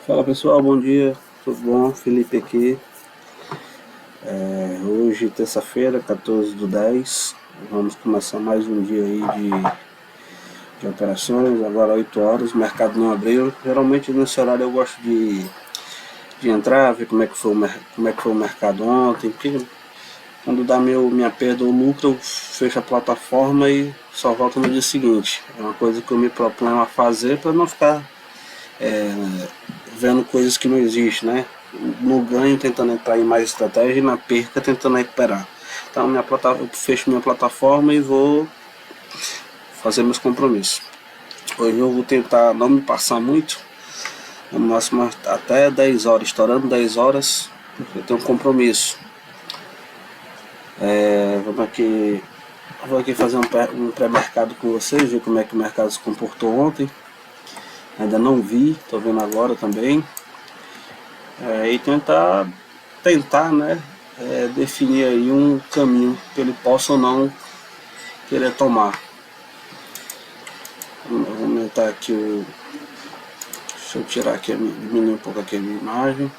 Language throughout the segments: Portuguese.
Fala pessoal, bom dia, tudo bom? Felipe aqui. Hoje, terça-feira, 14/10, vamos começar mais um dia aí de operações. Agora 8 horas, o mercado não abriu. Geralmente nesse horário eu gosto de entrar, ver como é que foi o mercado ontem, porque quando dá minha perda ou lucro, eu fecho a plataforma e só volto no dia seguinte. É uma coisa que eu me proponho a fazer para não ficar vendo coisas que não existem, né? No ganho tentando entrar em mais estratégia e na perca tentando recuperar. Então eu fecho minha plataforma e vou fazer meus compromissos. Hoje eu vou tentar não me passar muito, no máximo até 10 horas, estourando 10 horas, porque eu tenho um compromisso. Vou aqui fazer um pré-mercado com vocês, ver como é que o mercado se comportou ontem. Ainda não vi, estou vendo agora também. E tentar, né, definir aí um caminho que ele possa ou não querer tomar. Vou aumentar aqui o. Deixa eu tirar aqui, diminuir um pouco aqui a minha imagem.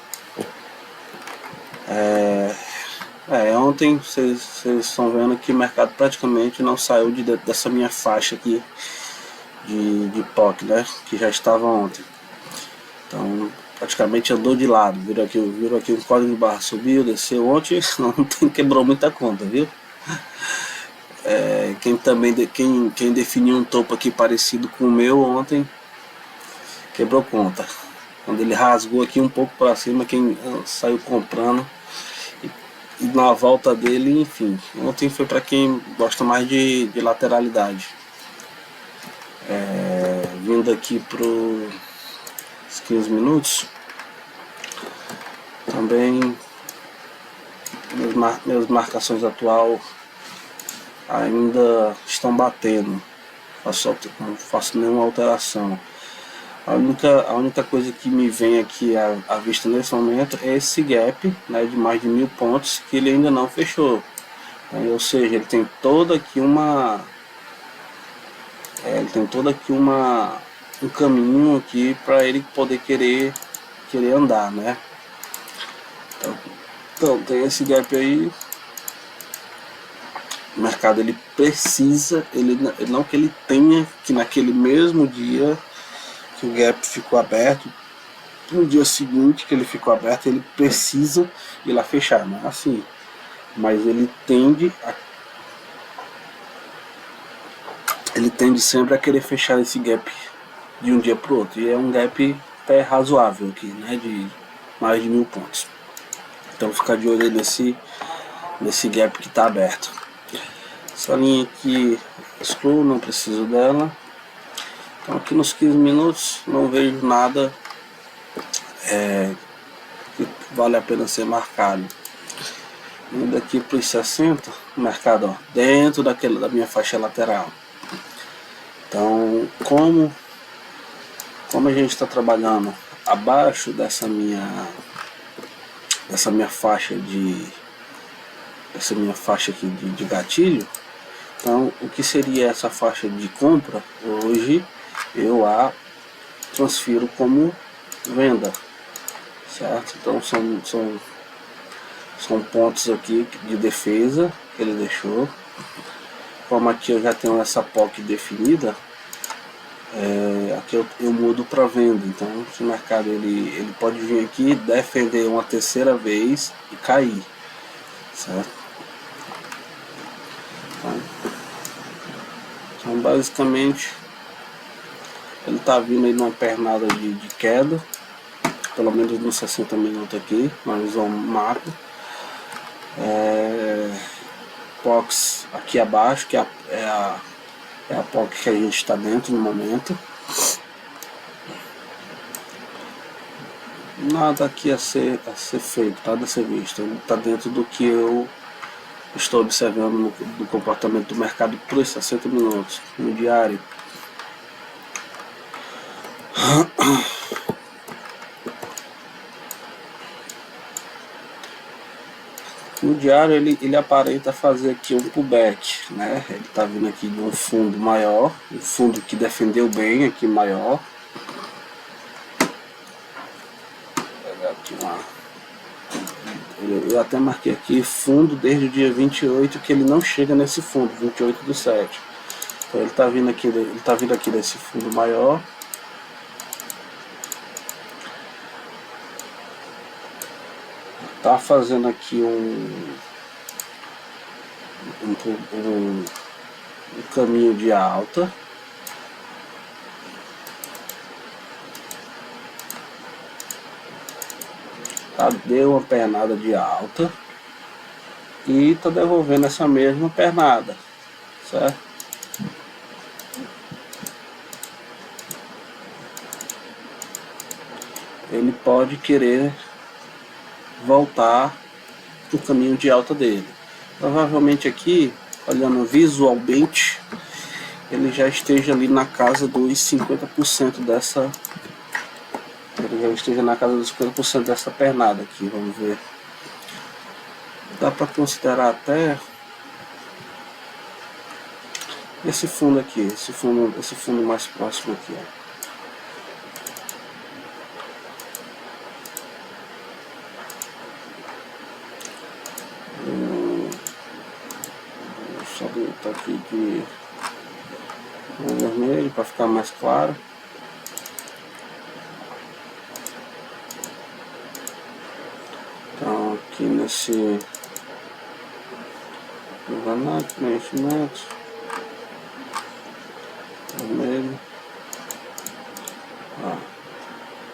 Ontem vocês estão vendo que o mercado praticamente não saiu de dentro dessa minha faixa aqui de POC, né, que já estava ontem. Então praticamente andou de lado, virou aqui um código de barra, subiu, desceu ontem, não quebrou muita conta, viu? Quem definiu um topo aqui parecido com o meu ontem quebrou conta. Quando ele rasgou aqui um pouco para cima, quem saiu comprando e na volta dele, enfim. Ontem foi para quem gosta mais de lateralidade. Vindo aqui para os 15 minutos, também minhas marcações atual ainda estão batendo. Não faço nenhuma alteração. A única coisa que me vem aqui à vista nesse momento é esse gap, né, de mais de 1000 pontos que ele ainda não fechou. Ou seja, ele tem toda aqui um caminho aqui para ele poder querer andar, né? Então tem esse gap aí. O mercado ele precisa, não que ele tenha que naquele mesmo dia que o gap ficou aberto, no dia seguinte que ele ficou aberto, ele precisa ir lá fechar, não é assim. Mas ele tende sempre a querer fechar esse gap de um dia para o outro. E é um gap até razoável aqui, né? De mais de 1000 pontos. Então ficar de olho nesse gap que está aberto. Essa linha aqui excluo, não preciso dela. Então aqui nos 15 minutos não vejo nada que vale a pena ser marcado. Indo aqui para os 60, o mercado dentro da minha faixa lateral. Então como a gente está trabalhando abaixo dessa minha faixa aqui de gatilho, então o que seria essa faixa de compra hoje eu a transfiro como venda, certo? Então são pontos aqui de defesa que ele deixou. Como aqui eu já tenho essa POC definida, aqui eu mudo para venda. Então se o mercado ele pode vir aqui defender uma terceira vez e cair, certo? Então basicamente ele está vindo aí numa pernada de queda, pelo menos nos 60 minutos aqui, uma visão macro. POCs aqui abaixo, que é a POC que a gente está dentro no momento. Nada aqui a ser feito, nada a ser visto. Ele está dentro do que eu estou observando do comportamento do mercado por 60 minutos no diário. No diário ele aparenta fazer aqui um pullback, né? Ele está vindo aqui de um fundo maior, um fundo que defendeu bem aqui maior. Ó. Eu até marquei aqui fundo desde o dia 28, que ele não chega nesse fundo, 28/7. Então ele tá vindo aqui desse fundo maior. Tá fazendo aqui um caminho de alta. Tá, deu uma pernada de alta e tá devolvendo essa mesma pernada, certo? Ele pode querer voltar pro caminho de alta dele. Provavelmente aqui, olhando visualmente, ele já esteja ali na casa dos 50% dessa. Ele já esteja na casa dos 50% dessa pernada aqui, vamos ver. Dá para considerar até esse fundo aqui, esse fundo mais próximo aqui, ó. Só botar aqui de vermelho para ficar mais claro. Então aqui nesse preenchimento vermelho, ó.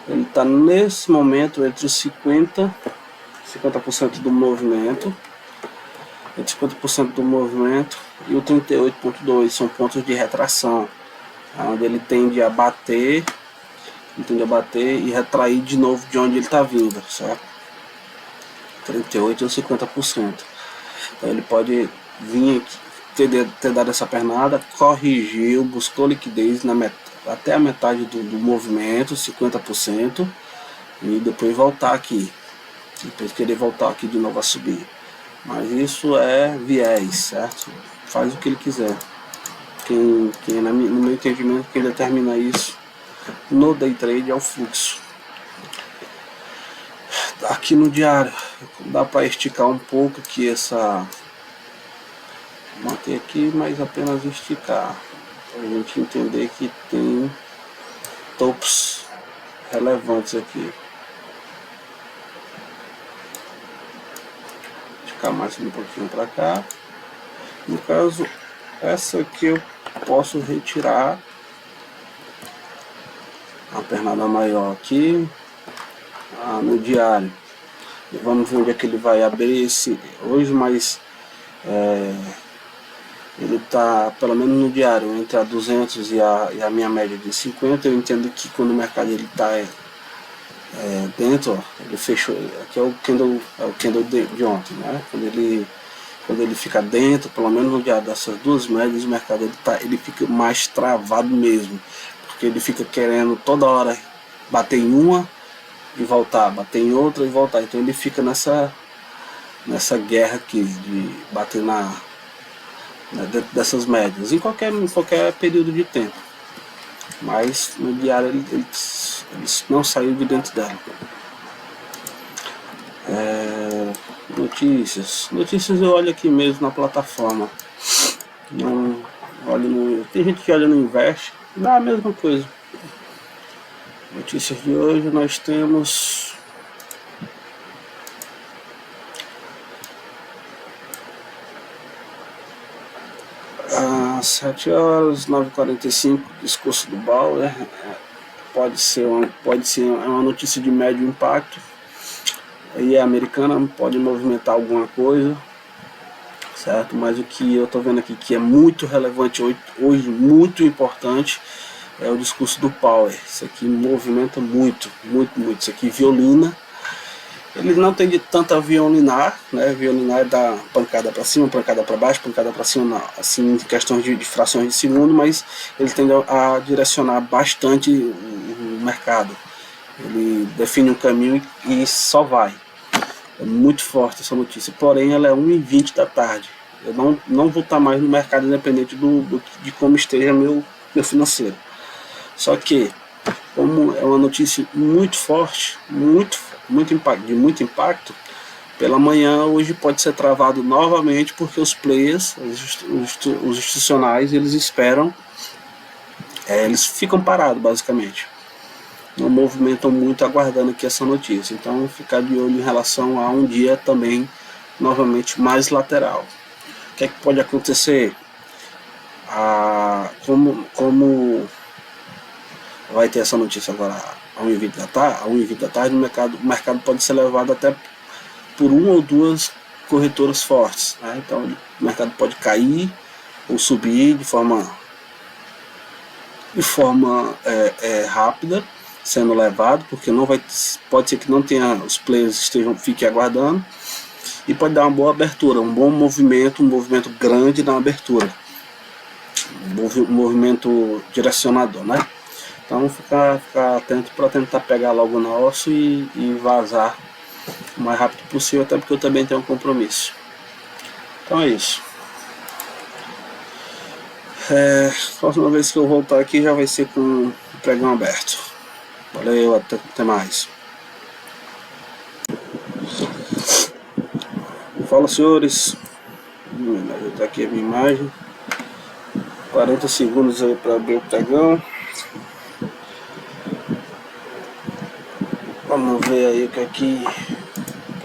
Ele está nesse momento entre os 50% do movimento, entre 50% do movimento e o 38,2 são pontos de retração, onde ele tende a bater e retrair de novo de onde ele está vindo, certo? 38 ou 50%. Então ele pode vir aqui, ter dado essa pernada, corrigiu, buscou liquidez até a metade do movimento, 50%, e depois voltar aqui, depois querer voltar aqui de novo a subir. Mas isso é viés, certo? Faz o que ele quiser. No meu entendimento, quem determina isso no day trade é o fluxo. Aqui no diário dá para esticar um pouco aqui essa, manter aqui, mas apenas esticar, para a gente entender que tem topos relevantes aqui. Esticar mais um pouquinho para cá. No caso, essa aqui eu posso retirar a pernada maior aqui no diário. Vamos ver onde é que ele vai abrir esse hoje, mas ele está pelo menos no diário entre a 200 e a minha média de 50. Eu entendo que quando o mercado ele está dentro, ó, ele fechou. Aqui é o candle de ontem, né? Quando ele fica dentro, pelo menos no diário dessas duas médias, o mercado ele fica mais travado mesmo, porque ele fica querendo toda hora bater em uma e voltar, bater em outra e voltar. Então ele fica nessa guerra aqui de bater dentro dessas médias em qualquer período de tempo, mas no diário ele não saiu de dentro dela. Notícias eu olho aqui mesmo na plataforma, não olho tem gente que olha no Invest, dá a mesma coisa. Notícias de hoje nós temos às 7 horas, 9h45, discurso do Bauer. Pode ser uma notícia de médio impacto, e a americana pode movimentar alguma coisa, certo? Mas o que eu estou vendo aqui que é muito relevante hoje, muito importante, é o discurso do Powell. Isso aqui movimenta muito. Isso aqui violina. Ele não tem de tanto a violinar, né? Violinar é dar pancada para cima, pancada para baixo, pancada para cima, assim, em questões de frações de segundo, mas ele tende a direcionar bastante o mercado. Ele define um caminho e só vai. É muito forte essa notícia, porém ela é 1h20 da tarde. Eu não vou estar mais no mercado, independente de como esteja meu financeiro. Só que, como é uma notícia muito forte, de muito impacto, pela manhã hoje pode ser travado novamente, porque os players, os institucionais, eles esperam, eles ficam parados basicamente, não movimentam muito aguardando aqui essa notícia. Então ficar de olho em relação a um dia também novamente mais lateral. O que é que pode acontecer? Como vai ter essa notícia agora às 1h20 da tarde, o mercado pode ser levado até por uma ou duas corretoras fortes, né? Então o mercado pode cair ou subir de forma rápida, sendo levado, porque pode ser que não tenha, os players fiquem aguardando, e pode dar uma boa abertura, um movimento grande na abertura, um movimento direcionador, né? Então ficar atento para tentar pegar logo o nosso e vazar o mais rápido possível, até porque eu também tenho um compromisso. Então é isso. Próxima vez que eu voltar aqui já vai ser com o pregão aberto. Valeu, até mais. Fala, senhores. Vou ajeitar aqui a minha imagem. 40 segundos aí para abrir o pregão. Vamos ver aí o que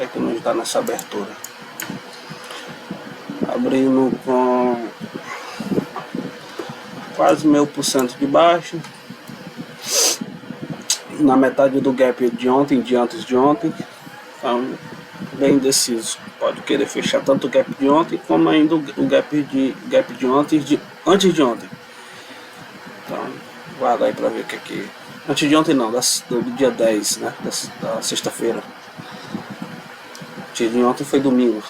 é que nos dá nessa abertura. Abrindo com quase 0,5% de baixa, na metade do gap de ontem, de antes de ontem. Então, bem indeciso. Pode querer fechar tanto o gap de ontem como ainda o gap de ontem, antes de ontem. Então, guarda aí para ver o que é que... Antes de ontem não, do dia 10, né? Da sexta-feira. Antes de ontem foi domingo.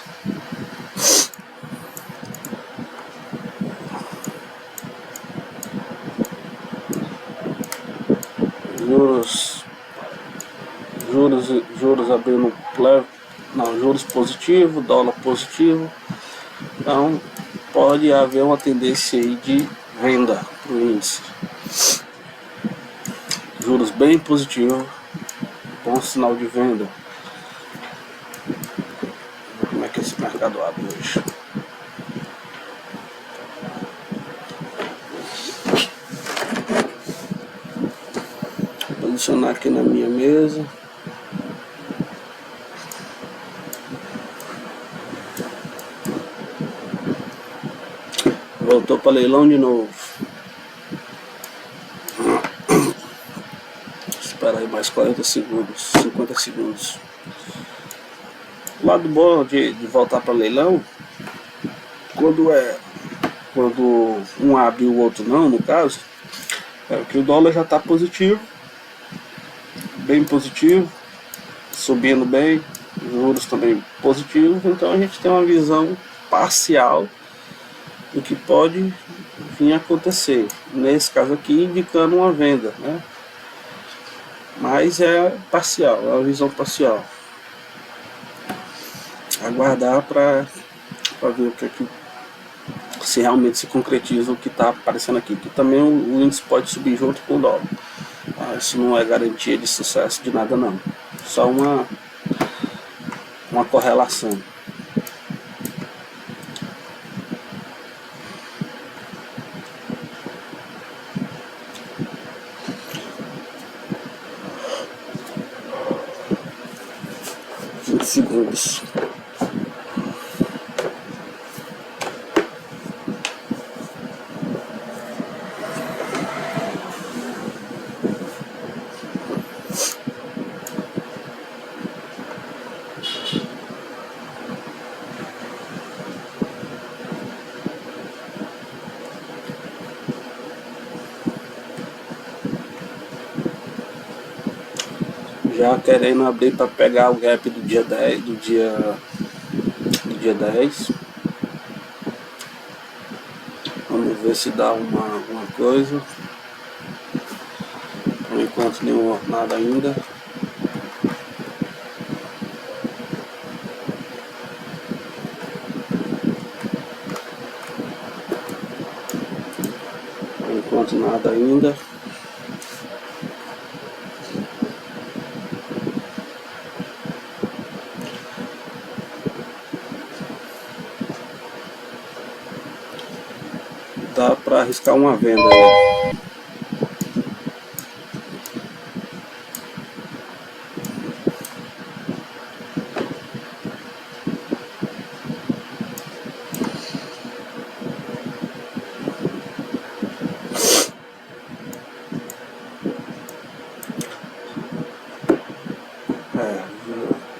Juros abrindo leve, não, juros positivo, dólar positivo. Então pode haver uma tendência aí de venda para o índice. Juros bem positivo, bom sinal de venda. Como é que esse mercado abre hoje? Vou posicionar aqui na minha mesa. Voltou para leilão de novo. Espera aí mais 40 segundos, 50 segundos. O lado bom de voltar para leilão, quando um abre e o outro não, no caso, é que o dólar já está positivo, bem positivo, subindo bem, juros também positivos, então a gente tem uma visão parcial do que pode vir a acontecer. Nesse caso aqui, indicando uma venda, né? Mas é parcial, é uma visão parcial. Aguardar para ver o que é que, se realmente se concretiza o que está aparecendo aqui. Que também o índice pode subir junto com o dólar. Isso não é garantia de sucesso de nada não. Só uma correlação. Segundos. Já querendo abrir para pegar o gap do dia 10, do dia 10. Vamos ver se dá uma coisa. Por enquanto nada ainda. Por enquanto nada ainda. vai arriscar uma venda aí.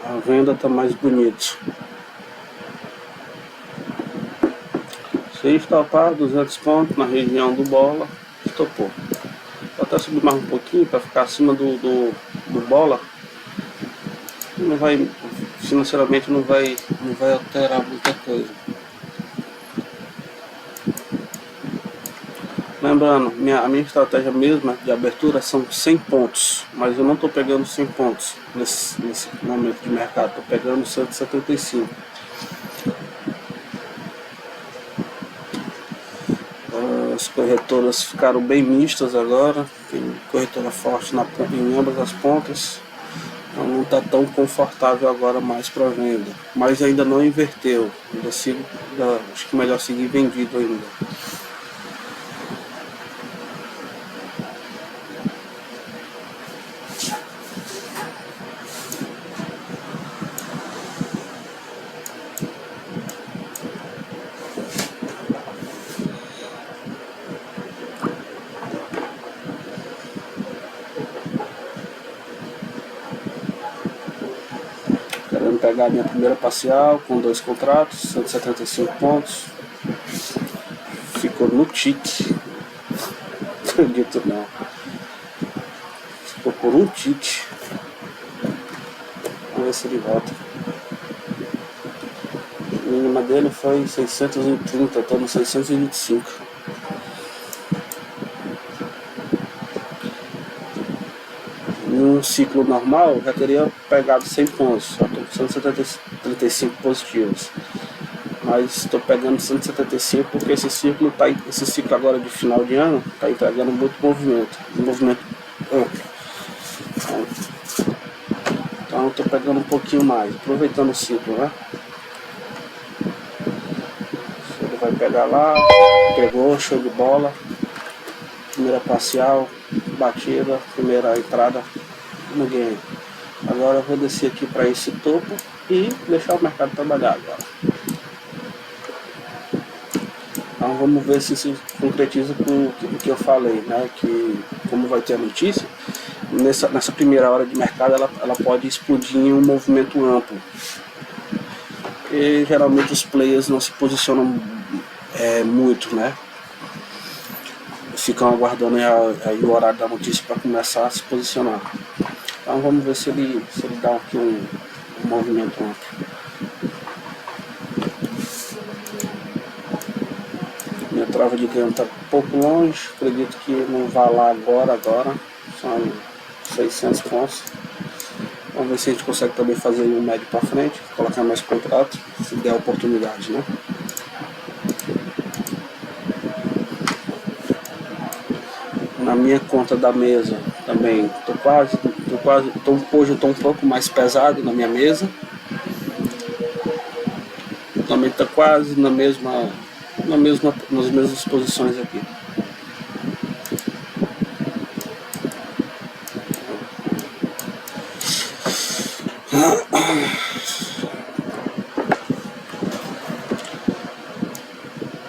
A venda tá mais bonito. Se estopar 200 pontos na região do bola, estopou. Vou até subir mais um pouquinho para ficar acima do bola. Não vai, financeiramente não vai alterar muita coisa. Lembrando, a minha estratégia mesma de abertura são 100 pontos, mas eu não estou pegando 100 pontos nesse momento de mercado, estou pegando 175. As corretoras ficaram bem mistas agora, tem corretora forte em ambas as pontas, então não está tão confortável agora mais para venda, mas ainda não inverteu, acho que melhor seguir vendido ainda. Querendo pegar a minha primeira parcial com 2 contratos, 175 pontos. Ficou no tique. Não acredito não. Ficou por um tique. Vamos ver se ele volta. A mínima dele foi 630, estou no 625. Num ciclo normal, eu já teria pegado 100 pontos, só estou com 135 positivos. Mas estou pegando 175 porque esse ciclo agora de final de ano está entregando muito movimento, um movimento amplo. Então estou pegando um pouquinho mais, aproveitando o ciclo, né? Ele vai pegar lá, pegou, show de bola. Primeira parcial, batida, primeira entrada no game. Agora eu vou descer aqui para esse topo e deixar o mercado trabalhar agora. Então vamos ver se se concretiza com o que eu falei, né? Que como vai ter a notícia, nessa primeira hora de mercado ela pode explodir em um movimento amplo. E geralmente os players não se posicionam muito, né? Ficam aguardando aí o horário da notícia para começar a se posicionar. Então vamos ver se ele dá aqui um movimento amplo. Minha trava de ganho está um pouco longe, acredito que não vai lá agora, são 600 pontos. Vamos ver se a gente consegue também fazer um médio para frente, colocar mais contrato, se der a oportunidade, né? Na minha conta da mesa também hoje eu estou um pouco mais pesado na minha mesa. Também está quase nas mesmas posições aqui.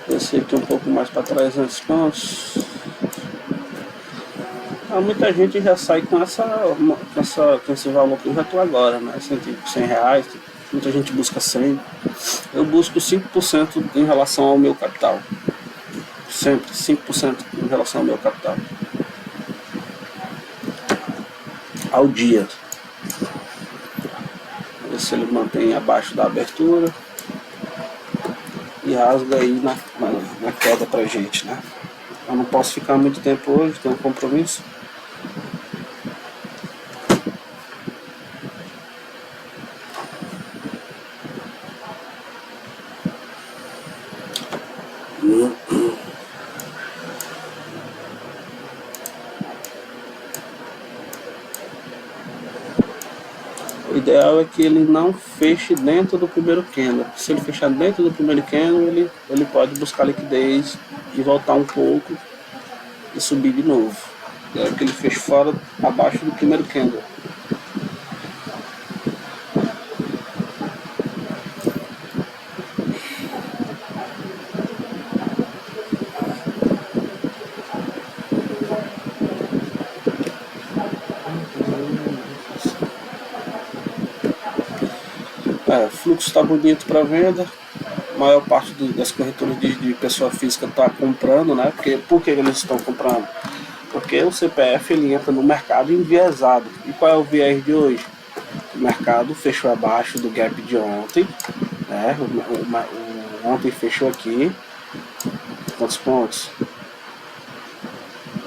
Descer aqui um pouco mais para 300 pontos. Muita gente já sai com esse valor que eu já estou agora, né? 100 reais, muita gente busca 100. Eu busco 5% em relação ao meu capital. Sempre 5% em relação ao meu capital. Ao dia. Ver se ele mantém abaixo da abertura. E rasga aí na queda pra gente, né? Eu não posso ficar muito tempo hoje, tenho um compromisso. O ideal é que ele não feche dentro do primeiro candle. Se ele fechar dentro do primeiro candle, ele pode buscar liquidez e voltar um pouco e subir de novo. É aquele fecho fora, abaixo do primeiro candle. Fluxo está bonito para venda. A maior parte das corretoras de pessoa física está comprando, né? Por que eles estão comprando? Porque o CPF ele entra no mercado enviesado. E qual é o viés de hoje? O mercado fechou abaixo do gap de ontem, né? Ontem fechou aqui. Quantos pontos?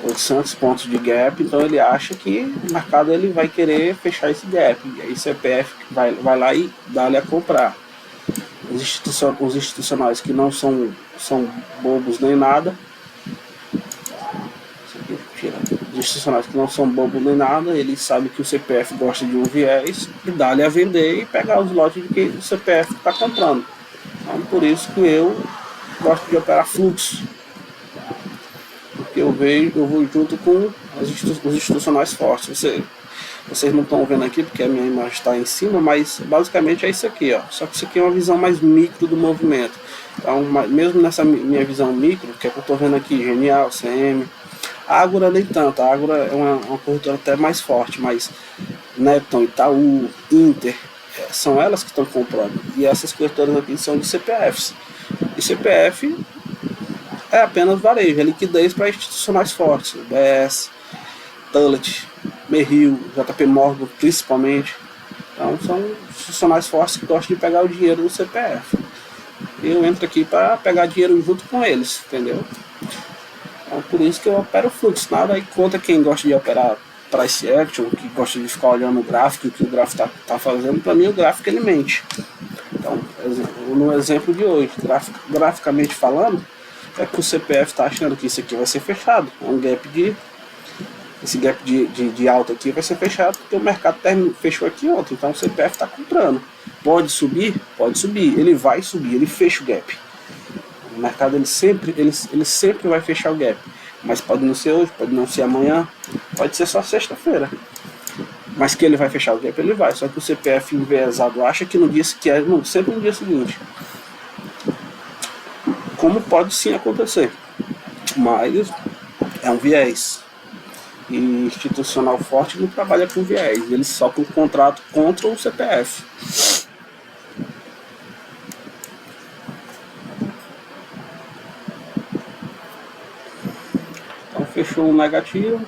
800 pontos de gap, então ele acha que o mercado ele vai querer fechar esse gap. E aí o CPF vai lá e dá-lhe a comprar. Os institucionais que não são bobos nem nada. Os institucionais que não são bobos nem nada, eles sabem que o CPF gosta de um viés e dá-lhe a vender e pegar os lotes de que o CPF está comprando. Então, por isso que eu gosto de operar fluxo. Porque eu vou junto com os institucionais fortes. Vocês não estão vendo aqui porque a minha imagem está em cima, mas basicamente é isso aqui, ó. Só que isso aqui é uma visão mais micro do movimento. Então, mesmo nessa minha visão micro, que é que eu estou vendo aqui, Genial, CM, a Ágora nem tanto, a Ágora é uma corretora até mais forte, mas Nepton, Itaú, Inter, são elas que estão comprando. E essas corretoras aqui são de CPFs. E CPF é apenas varejo, é liquidez para institucionais fortes, BS, Tullet, Merrill, JP Morgan principalmente. Então são institucionais fortes que gostam de pegar o dinheiro do CPF. Eu entro aqui para pegar dinheiro junto com eles, entendeu? Então por isso que eu opero fluxo. Nada aí contra quem gosta de operar price action, que gosta de ficar olhando o gráfico, o que o gráfico tá fazendo. Para mim o gráfico ele mente. Então, no exemplo de hoje, graficamente falando, é que o CPF está achando que isso aqui vai ser fechado. É um gap esse gap de alta aqui vai ser fechado porque o mercado fechou aqui ontem. Então o CPF está comprando. Pode subir? Pode subir. Ele vai subir, ele fecha o gap. O mercado ele sempre vai fechar o gap. Mas pode não ser hoje, pode não ser amanhã, pode ser só sexta-feira. Mas que ele vai fechar o gap, ele vai. Só que o CPF enviesado acha que no dia sempre no dia seguinte. Como pode sim acontecer. Mas é um viés. E institucional forte não trabalha com viés. Eles só com contrato contra o CPF. Então fechou um negativo.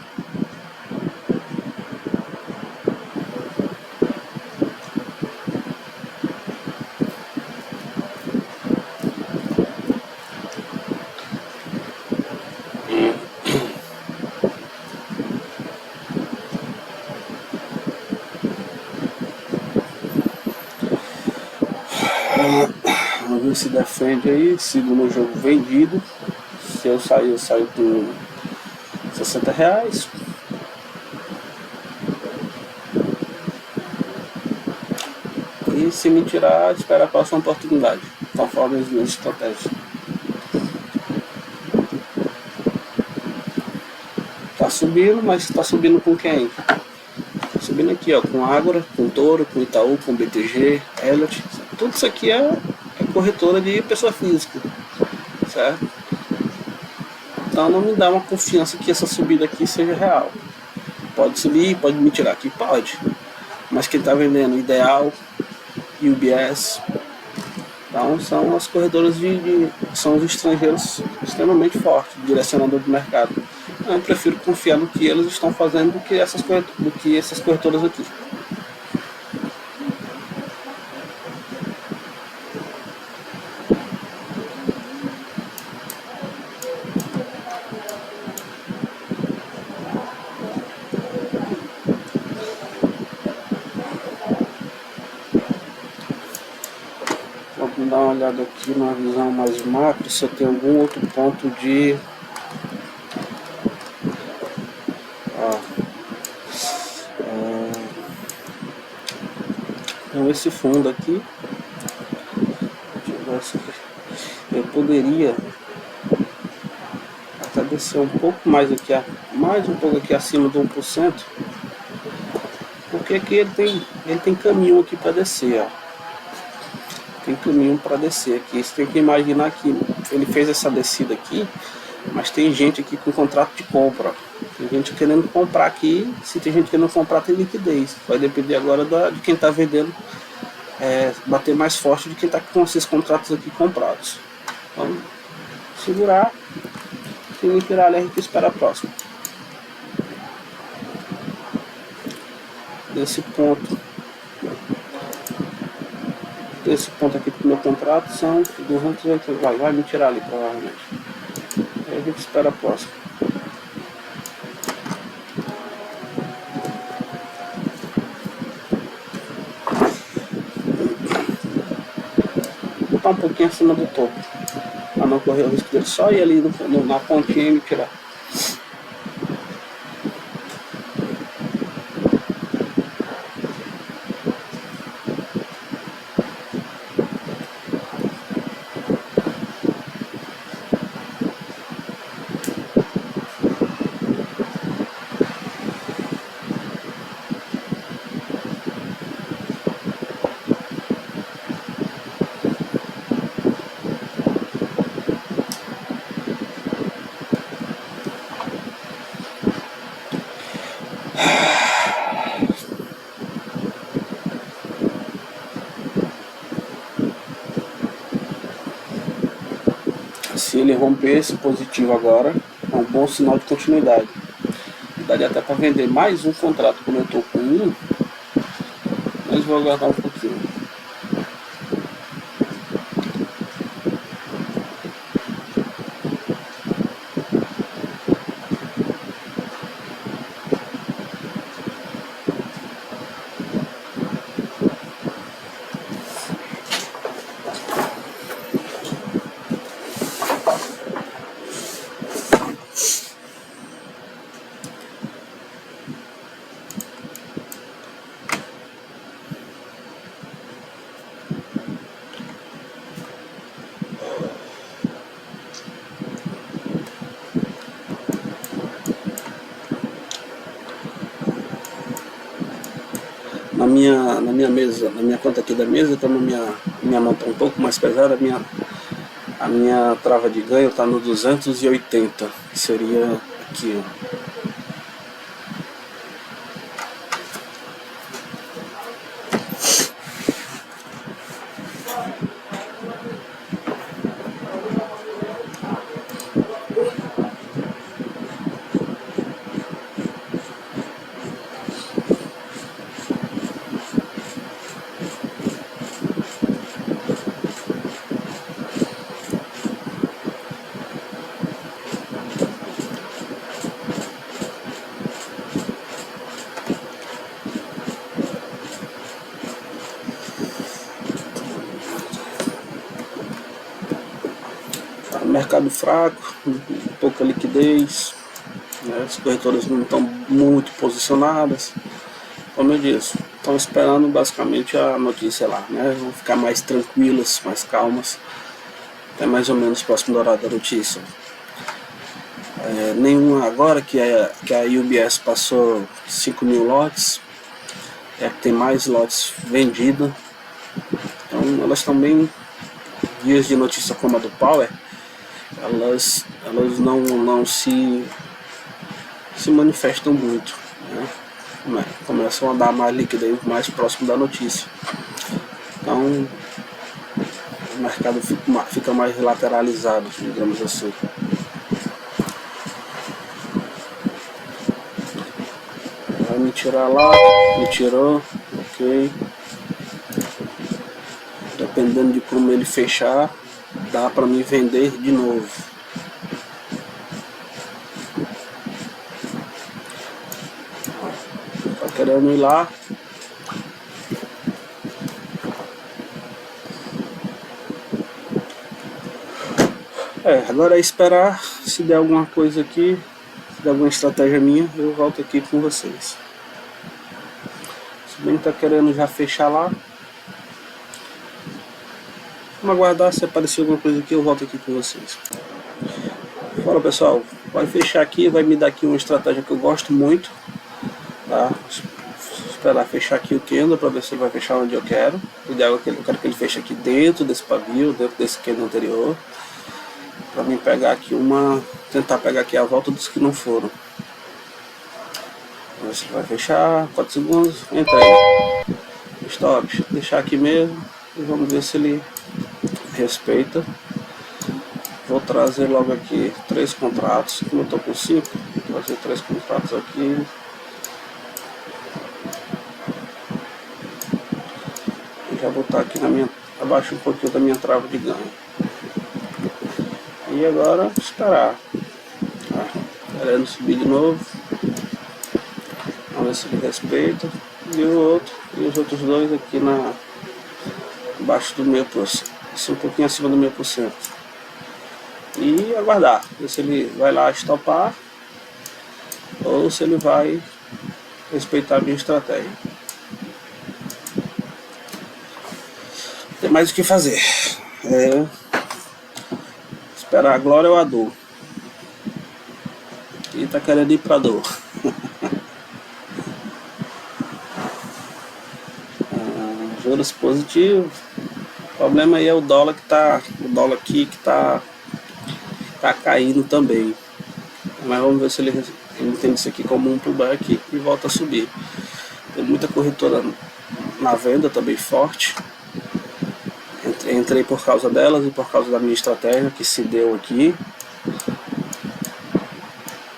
Vamos ver se defende aí. Segundo jogo vendido. Se eu saio por R$60. E se me tirar, espera a próxima oportunidade. Conforme as minhas estratégias. Tá subindo, mas tá subindo com quem? Tá subindo aqui, ó, com Ágora, com Toro, com Itaú, com BTG, Elliott. Tudo isso aqui é corretora de pessoa física, certo? Então não me dá uma confiança que essa subida aqui seja real. Pode subir, pode me tirar aqui, pode. Mas quem está vendendo Ideal, UBS, então são as corretoras são os estrangeiros extremamente fortes, direcionador do mercado. Eu prefiro confiar no que eles estão fazendo do que essas corretoras aqui. Vamos dar uma olhada aqui numa visão mais macro, se eu tenho algum outro ponto de... Então esse fundo aqui, eu poderia descer um pouco mais aqui, mais um pouco aqui acima do 1%, porque aqui ele tem caminho aqui para descer, ó. Tem caminho para descer aqui. Você tem que imaginar que ele fez essa descida aqui, mas tem gente aqui com contrato de compra. Tem gente querendo comprar aqui. Se tem gente querendo comprar, tem liquidez. Vai depender agora de quem está vendendo, bater mais forte de quem está com esses contratos aqui comprados. Então, segurar, tem que tirar a gente espera a próxima. Desse ponto aqui do meu contrato são 200, vai me tirar ali provavelmente. Aí a gente espera a próxima. Vou botar um pouquinho acima do topo, para não correr o risco dele só ir ali na pontinha e me tirar. Se ele romper esse positivo agora, é um bom sinal de continuidade. Daria até para vender mais um contrato, como eu estou com um, mas vou aguardar um pouquinho. Na minha mesa, na minha conta aqui da mesa, como minha mão está um pouco mais pesada, a minha trava de ganho está no 280, que seria aqui, ó. Mercado fraco, pouca liquidez, né? As corretoras não estão muito posicionadas, como eu disse, estão esperando basicamente a notícia lá, né? Vão ficar mais tranquilas, mais calmas, até mais ou menos próximo do horário da notícia. Nenhuma agora que a UBS passou 5.000 lotes, tem mais lotes vendidos, então elas também, dias de notícia como a do Power, elas não se manifestam muito, né? Começam a dar mais liquidez mais próximo da notícia. Então o mercado fica mais lateralizado, digamos assim. Vai me tirar lá, me tirou, ok. Dependendo de como ele fechar, dá para me vender de novo. Tá querendo ir lá. Agora é esperar. Se der alguma coisa aqui, se der alguma estratégia minha, eu volto aqui com vocês. Se bem que tá querendo já fechar lá, vamos aguardar. Se aparecer alguma coisa aqui, eu volto aqui com vocês. Fala, pessoal. Vai fechar aqui, vai me dar aqui uma estratégia que eu gosto muito, tá? Esperar fechar aqui o candle para ver se ele vai fechar onde eu quero. O ideal é que eu quero que ele feche aqui dentro desse pavio, dentro desse candle anterior, para mim pegar aqui tentar pegar aqui a volta dos que não foram. Vamos ver se ele vai fechar. 4 segundos, entrei. Stop, deixar aqui mesmo e vamos ver se ele respeita. Vou trazer logo aqui 3 contratos, como eu estou com 5, vou trazer 3 contratos aqui. E já botar aqui abaixo um pouquinho da minha trava de ganho. E agora esperar. Tá? Querendo subir de novo. Vamos ver se ele respeita. E os outros dois aqui abaixo do meio por cento. Um pouquinho acima do 1000%. E aguardar, ver se ele vai lá estopar ou se ele vai respeitar a minha estratégia. Tem mais o que fazer. Esperar a glória ou a dor. E tá querendo ir pra dor. Juros positivos. O problema aí é o dólar aqui que tá caindo também. Mas vamos ver se ele entende isso aqui como um pullback e volta a subir. Tem muita corretora na venda também forte. Entrei por causa delas e por causa da minha estratégia que se deu aqui.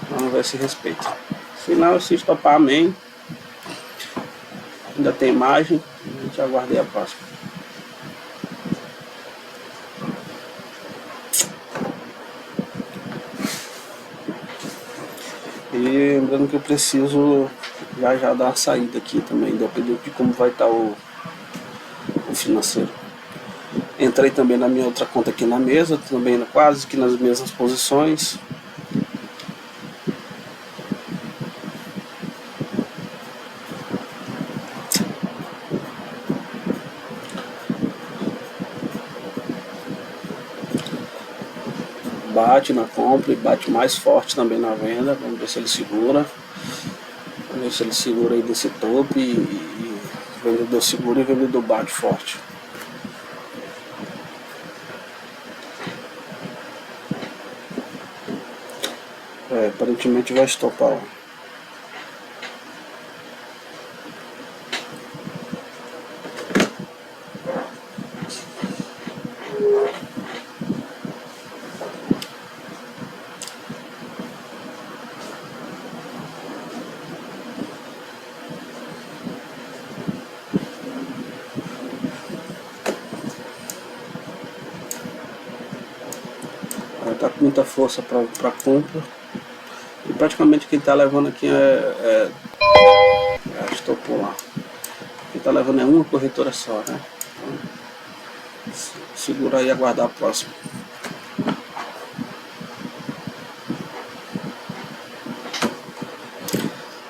Vamos ver se respeita. Se não, se estopar, amém. Ainda tem margem. A gente aguarda a próxima. E lembrando que eu preciso já dar uma saída aqui também, dependendo de como vai estar o financeiro. Entrei também na minha outra conta aqui na mesa, também quase que nas mesmas posições. Bate na compra e bate mais forte também na venda. Vamos ver se ele segura. Vamos ver se ele segura aí desse topo e o vendedor segura e o vendedor bate forte. Aparentemente vai estopar lá. Tá com muita força para compra. E praticamente quem tá levando aqui estopou lá. Quem tá levando é uma corretora só, né? Então, segura aí e aguardar a próxima.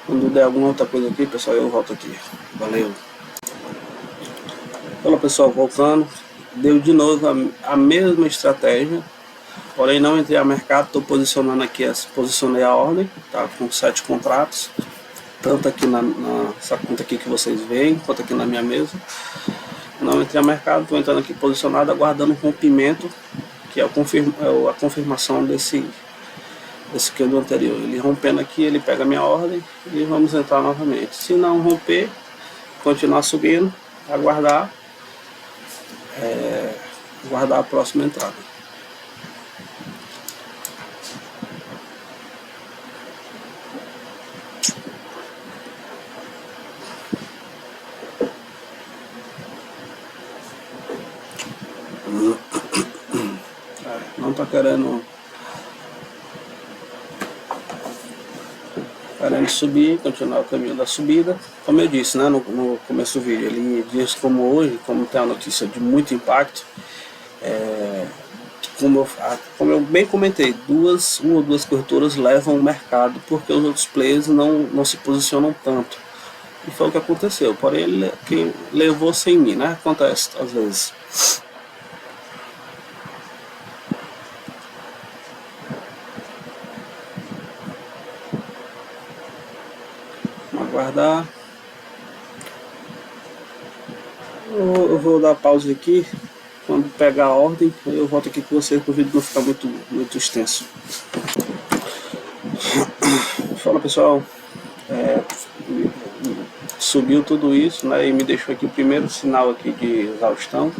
Quando der alguma outra coisa aqui, pessoal, eu volto aqui. Valeu. Olá, pessoal, voltando. Deu de novo a mesma estratégia. Porém não entrei a mercado, estou posicionando aqui, posicionei a ordem, tá, com 7 contratos, tanto aqui nessa conta aqui que vocês veem, quanto aqui na minha mesa. Não entrei a mercado, estou entrando aqui posicionado, aguardando um rompimento, que é a confirmação desse candle anterior. Ele rompendo aqui, ele pega a minha ordem e vamos entrar novamente. Se não romper, continuar subindo, aguardar a próxima entrada. Não está querendo subir, continuar o caminho da subida. Como eu disse, né, no começo do vídeo, ele diz como hoje, como tem uma notícia de muito impacto, como eu bem comentei, uma ou duas corretoras levam o mercado porque os outros players não se posicionam tanto. E foi o que aconteceu, porém quem levou sem mim, né? Acontece às vezes. aguardar. Eu vou dar pausa aqui. Quando pegar a ordem, eu volto aqui com vocês para o vídeo não ficar muito extenso. Fala pessoal, subiu tudo isso, né, e me deixou aqui o primeiro sinal aqui de exaustão.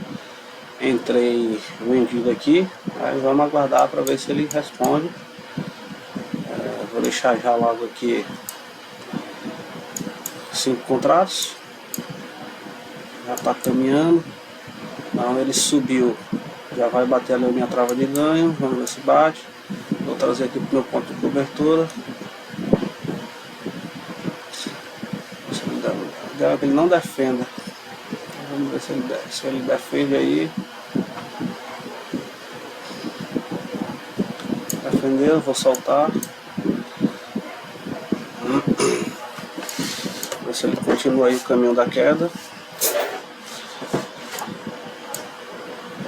Entrei vendido aqui, aí vamos aguardar para ver se ele responde. Vou deixar já logo aqui 5 contratos, já está caminhando. Então ele subiu, já vai bater ali a minha trava de ganho, vamos ver se bate. Vou trazer aqui para o meu ponto de cobertura. Que ele não defenda. Vamos ver se ele defende aí. Defendeu, vou soltar. Ver se ele continua aí o caminho da queda.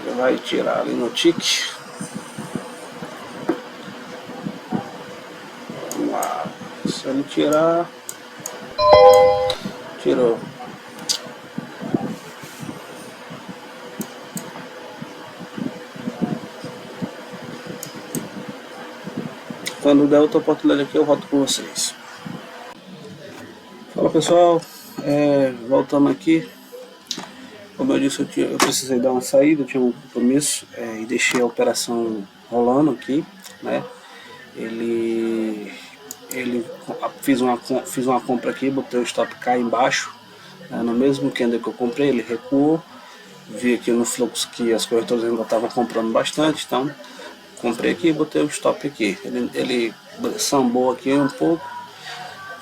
Ele vai tirar ali no tique. Vamos lá. Se ele tirar. Tirou. Quando der outra oportunidade aqui eu volto com vocês. Fala pessoal, voltando aqui. Como eu disse, eu precisei dar uma saída, eu tinha um compromisso e deixei a operação rolando aqui, né? Fiz uma compra aqui, botei o stop cá embaixo, né? No mesmo candle que eu comprei, ele recuou. Vi aqui no fluxo que as corretoras ainda estavam comprando bastante, então comprei aqui e botei o stop aqui. Ele sambou aqui um pouco,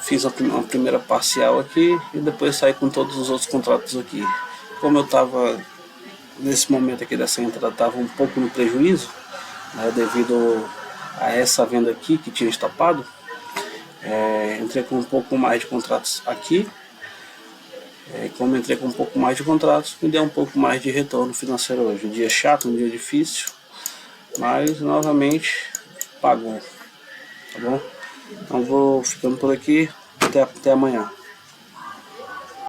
fiz uma primeira parcial aqui e depois saí com todos os outros contratos aqui. Como eu estava nesse momento aqui dessa entrada, estava um pouco no prejuízo, né, devido a essa venda aqui que tinha estopado, entrei com um pouco mais de contratos aqui. Como entrei com um pouco mais de contratos, me deu um pouco mais de retorno financeiro hoje. Um dia chato, um dia difícil, mas novamente pagou, tá bom? Então vou ficando por aqui, até amanhã.